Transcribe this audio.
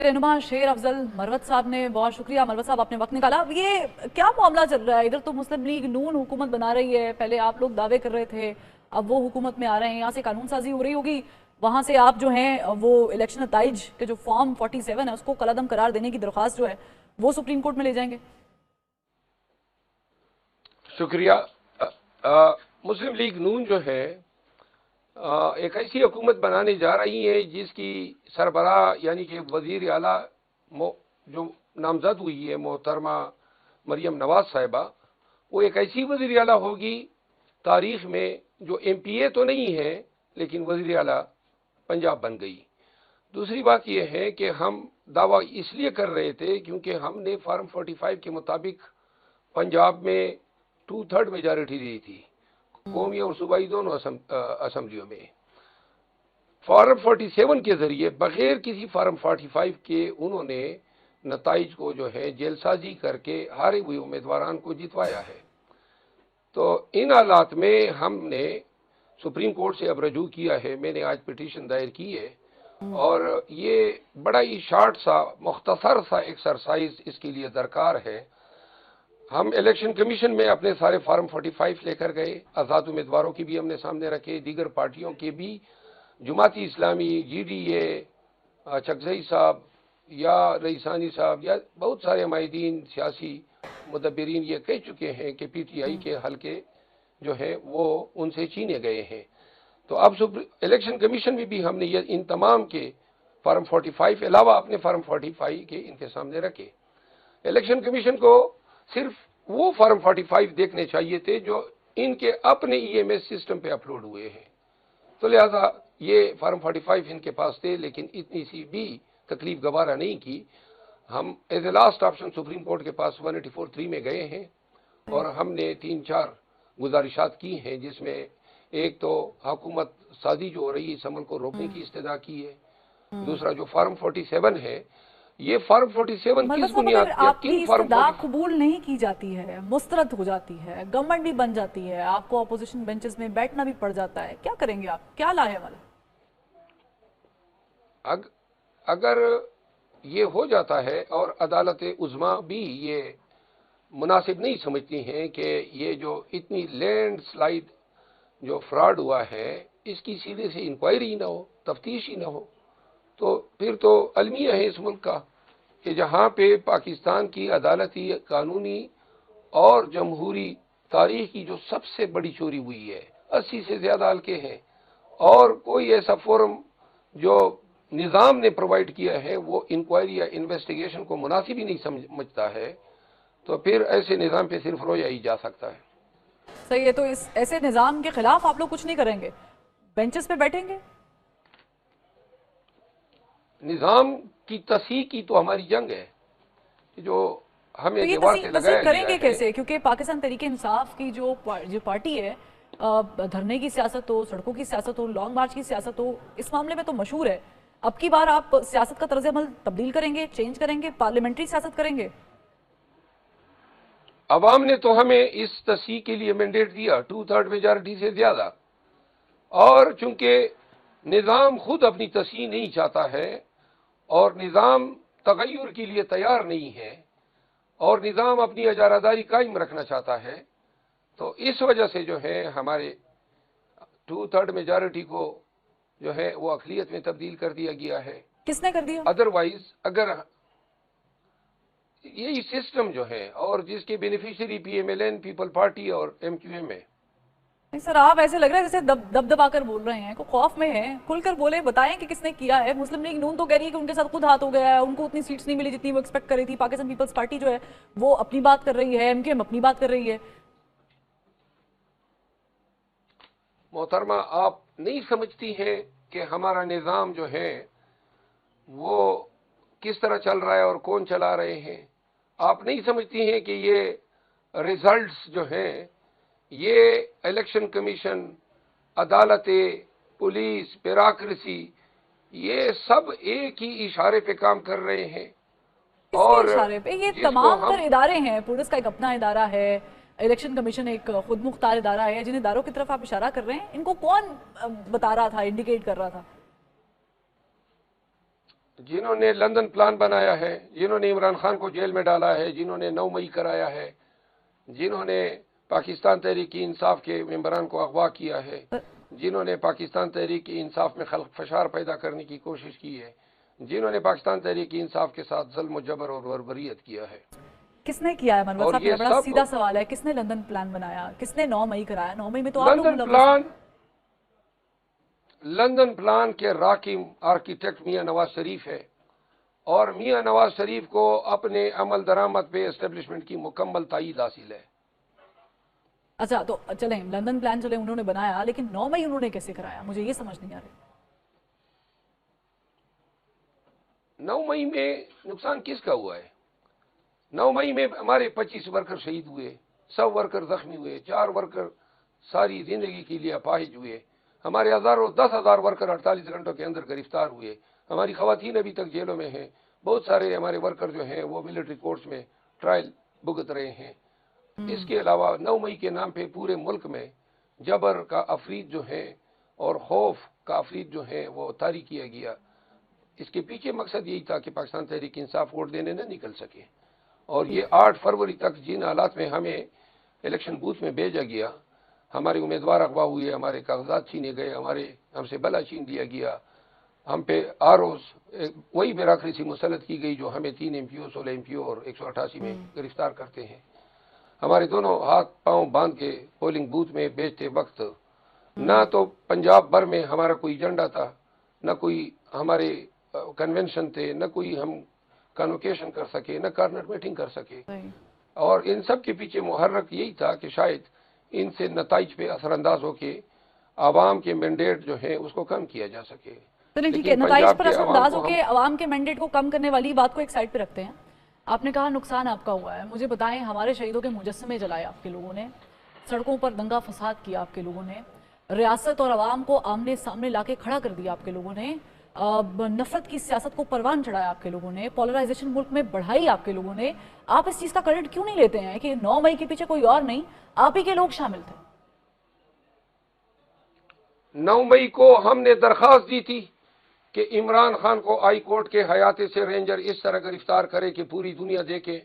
रहनुमा शेर अफजल मरवत साहब ने, बहुत शुक्रिया मरवत साहब, आपने वक्त निकाला। ये क्या मामला चल रहा है? इधर तो मुस्लिम लीग नून हुकूमत बना रही है, पहले आप लोग दावे कर रहे थे, अब वो हुकूमत में आ रहे हैं, यहाँ से कानून साजी हो रही होगी, वहाँ से आप जो हैं वो इलेक्शन नताइज के जो फॉर्म 47 है उसको कलअदम करार देने की दरख्वास्त जो है वो सुप्रीम कोर्ट में ले जाएंगे। शुक्रिया। मुस्लिम लीग नून जो है एक ऐसी हुकूमत बनाने जा रही है जिसकी सरबराह यानी कि वजीर आला जो नामजद हुई है मोहतरमा मरियम नवाज साहिबा, वो एक ऐसी वजीर आला होगी तारीख में जो MPA तो नहीं है लेकिन वजीर आला पंजाब बन गई। दूसरी बात यह है कि हम दावा इसलिए कर रहे थे क्योंकि हमने फार्म 45 के मुताबिक पंजाब में 2/3 मेजॉरिटी दी थी, कौमी और सूबाई दोनों असेंबलियों में। फार्म 47 के जरिए बगैर किसी फार्म 45 के उन्होंने नताइज को जो है जेलसाजी करके हारे हुए उम्मीदवारान को जितवाया है। तो इन हालात में हमने सुप्रीम कोर्ट से अब रजू किया है, मैंने आज पिटीशन दायर की है, और ये बड़ा ही शार्ट सा मुख्तसर सा एक्सरसाइज इसके लिए दरकार है। हम इलेक्शन कमीशन में अपने सारे फार्म 45 लेकर गए, आज़ाद उम्मीदवारों की भी हमने सामने रखे, दीगर पार्टियों के भी, जमाती इस्लामी, GDA, चकजई साहब या रईसानी साहब या बहुत सारे माहिदीन सियासी मुदब्बिरीन ये कह चुके हैं कि PTI के हल्के जो है वो उनसे छीने गए हैं। तो अब इलेक्शन कमीशन में भी हमने ये इन तमाम के फार्म 45 अलावा अपने फार्म 45 के इनके सामने रखे। इलेक्शन कमीशन को सिर्फ वो फार्म 45 देखने चाहिए थे जो इनके अपने EMS सिस्टम पे अपलोड हुए हैं, तो लिहाजा ये फार्म 45 इनके पास थे, लेकिन इतनी सी भी तकलीफ गवारा नहीं की। हम as a last option supreme court के पास 184(3) में गए हैं और हमने 3-4 गुजारिशात की हैं, जिसमें एक तो हुकूमत साजी जो हो रही है इस अमल को रोकने की इस्तदा की है। दूसरा जो फार्म 47 है, ये फार्म 47 किस बुनियाद या किन फार्म कबूल नहीं की जाती है, मुस्तरद हो जाती है, गवर्नमेंट भी बन जाती है, आपको अपोजिशन बेंचेस में बैठना भी पड़ जाता है, क्या करेंगे आप? क्या लाए वाला? अगर ये हो जाता है और अदालत उज़्मा भी ये मुनासिब नहीं समझती हैं कि ये जो इतनी लैंडस्लाइड जो फ्रॉड हुआ है इसकी सीधे से इंक्वायरी ना हो, तफ्तीश ही ना हो, तो फिर तो अलमिया है इस मुल्क का कि जहाँ पे पाकिस्तान की अदालती, कानूनी और जमहूरी तारीख की जो सबसे बड़ी चोरी हुई है, 80 से ज़्यादा हल्के हैं, और कोई ऐसा फोरम जो निज़ाम ने प्रोवाइड किया है वो इंक्वायरी या इन्वेस्टिगेशन को मुनासिब ही नहीं समझता है, तो फिर ऐसे निज़ाम पे सिर्फ रोया ही जा सकता है। सही है, तो इस ऐसे निज़ाम के खिलाफ आप लोग कुछ नहीं करेंगे, बेंचेस पे बैठेंगे? निज़ाम की तस्हीह की तो हमारी जंग है, जो हमें तो ये दीवार से लगाया करेंगे कैसे? क्योंकि पाकिस्तान तहरीक इंसाफ की जो पार्टी है, धरने की सियासत हो, सड़कों की सियासत हो, लॉन्ग मार्च की सियासत हो, इस मामले में तो मशहूर है। अब की बार आप सियासत का तर्ज अमल तब्दील करेंगे, चेंज करेंगे, पार्लियामेंट्री सियासत करेंगे? अवाम ने तो हमें इस तस्हीह के लिए मैंडेट दिया 2/3 मेजॉरिटी से ज्यादा, और चूंकि निज़ाम खुद अपनी तस्हीह नहीं चाहता है और निज़ाम तगय्युर के लिए तैयार नहीं है और निज़ाम अपनी इजारादारी कायम रखना चाहता है, तो इस वजह से जो है हमारे 2/3 मेजॉरिटी को जो है वो अक़लियत में तब्दील कर दिया गया है। किसने कर दिया? अदरवाइज अगर यही सिस्टम जो है, और जिसके बेनिफिशियरी PMLN, पीपल पार्टी और MQM है। नहीं सर, आप ऐसे लग रहा है जैसे दबदबा कर बोल रहे हैं, को खौफ में है, खुलकर बोले, बताएं कि किसने किया है। मुस्लिम लीग नून तो कह रही है कि उनके साथ खुद हाथ हो गया है, उनको उतनी सीट्स नहीं मिली जितनी वो एक्सपेक्ट कर रही थी। पाकिस्तान पीपल्स पार्टी जो है वो अपनी बात कर रही है, MQM अपनी बात कर रही है। मोहतरमा, आप नहीं समझती हैं कि हमारा निज़ाम जो है वो किस तरह चल रहा है और कौन चला रहे हैं? आप नहीं समझती हैं कि ये रिजल्ट्स जो हैं, ये इलेक्शन कमीशन, अदालतें, पुलिस, ब्यूरोक्रेसी, ये सब एक ही इशारे पे काम कर रहे हैं। और इशारे पे ये तमाम तर इदारे हैं, पुलिस का एक अपना इदारा है, इलेक्शन कमीशन एक खुद मुख्तार इदारा है, जिन इदारों की तरफ आप इशारा कर रहे हैं, इनको कौन बता रहा था, इंडिकेट कर रहा था? جنہوں نے لندن پلان بنایا ہے، جنہوں نے عمران خان کو جیل میں ڈالا ہے، جنہوں نے 9 مئی کرایا ہے، جنہوں نے پاکستان تحریک انصاف کے ممبران کو اغوا کیا ہے، جنہوں نے پاکستان تحریک انصاف میں خلق فشار پیدا کرنے کی کوشش کی ہے، جنہوں نے پاکستان تحریک انصاف کے ساتھ ظلم و جبر اور بربریت کیا ہے، کس نے کیا ہے منور اور صاحب؟ یہ یہ بڑا سب سیدھا سوال ہے، کس نے لندن پلان بنایا؟ کس نے 9 مئی کرایا؟ 9 مئی میں تو آپ لوگ ملوث ہیں۔ لندن پلان کے راکم آرکیٹیکٹ میاں نواز شریف ہے، اور میاں نواز شریف کو اپنے عمل درآمد پہ اسٹیبلشمنٹ کی مکمل تائید حاصل ہے۔ اچھا تو چلیں، لندن پلان چلیں انہوں نے بنایا، لیکن 9 مئی انہوں نے کیسے کرایا؟ مجھے یہ سمجھ نہیں آ رہی۔ 9 مئی میں نقصان کس کا ہوا ہے؟ 9 مئی میں ہمارے 25 ورکر شہید ہوئے، 100 ورکر زخمی ہوئے، 4 ورکر ساری زندگی کے لیے اپاہج ہوئے، ہمارے 10,000 ورکر 48 گھنٹوں کے اندر گرفتار ہوئے، ہماری خواتین ابھی تک جیلوں میں ہیں، بہت سارے ہمارے ورکر جو ہیں وہ ملٹری کورٹس میں ٹرائل بھگت رہے ہیں۔ اس کے علاوہ 9 مئی کے نام پہ پورے ملک میں جبر کا افرید جو ہے اور خوف کا افرید جو ہے وہ طاری کیا گیا۔ اس کے پیچھے مقصد یہی تھا کہ پاکستان تحریک انصاف ووٹ دینے نہ نکل سکے، اور یہ 8 فروری تک جن حالات میں ہمیں الیکشن بوتھ میں بھیجا گیا، ہمارے امیدوار اغوا ہوئے، ہمارے کاغذات چھینے گئے، ہم سے بلا چھین لیا گیا، ہم پہ آروز وہی بیراکریسی مسلط کی گئی جو ہمیں 3 MP 16 MP اور 188 میں گرفتار کرتے ہیں۔ ہمارے دونوں ہاتھ پاؤں باندھ کے پولنگ بوتھ میں بیچتے وقت نہ تو پنجاب بھر میں ہمارا کوئی ایجنڈا تھا، نہ کوئی ہمارے کنونشن تھے، نہ کوئی ہم کنوکیشن کر سکے، نہ کارنر میٹنگ کر سکے، اور ان سب کے پیچھے محرک یہی تھا کہ شاید ان سے نتائج پہ اثر انداز ہو کے عوام کے مینڈیٹ جو ہیں اس کو کم کیا جا سکے۔ چلیں ٹھیک ہے، نتائج پر اثر انداز ہو کے عوام کے مینڈیٹ کو کم کرنے والی بات کو ایک سائڈ پہ رکھتے ہیں۔ آپ نے کہا نقصان آپ کا ہوا ہے، مجھے بتائیں، ہمارے شہیدوں کے مجسمے جلائے آپ کے لوگوں نے، سڑکوں پر دنگا فساد کیا آپ کے لوگوں نے، ریاست اور عوام کو آمنے سامنے لا کے کھڑا کر دیا آپ کے لوگوں نے، نفرت کی سیاست کو پروان چڑھایا آپ کے لوگوں نے، پولرائزیشن ملک میں بڑھائی آپ کے لوگوں نے۔ آپ اس چیز کا کریڈٹ کیوں نہیں لیتے ہیں کہ 9 مئی کے پیچھے کوئی اور نہیں، آپ ہی کے لوگ شامل تھے؟ 9 مئی کو ہم نے درخواست دی تھی کہ عمران خان کو ہائی کورٹ کے حیاتے سے رینجر اس طرح گرفتار کرے کہ پوری دنیا دیکھے۔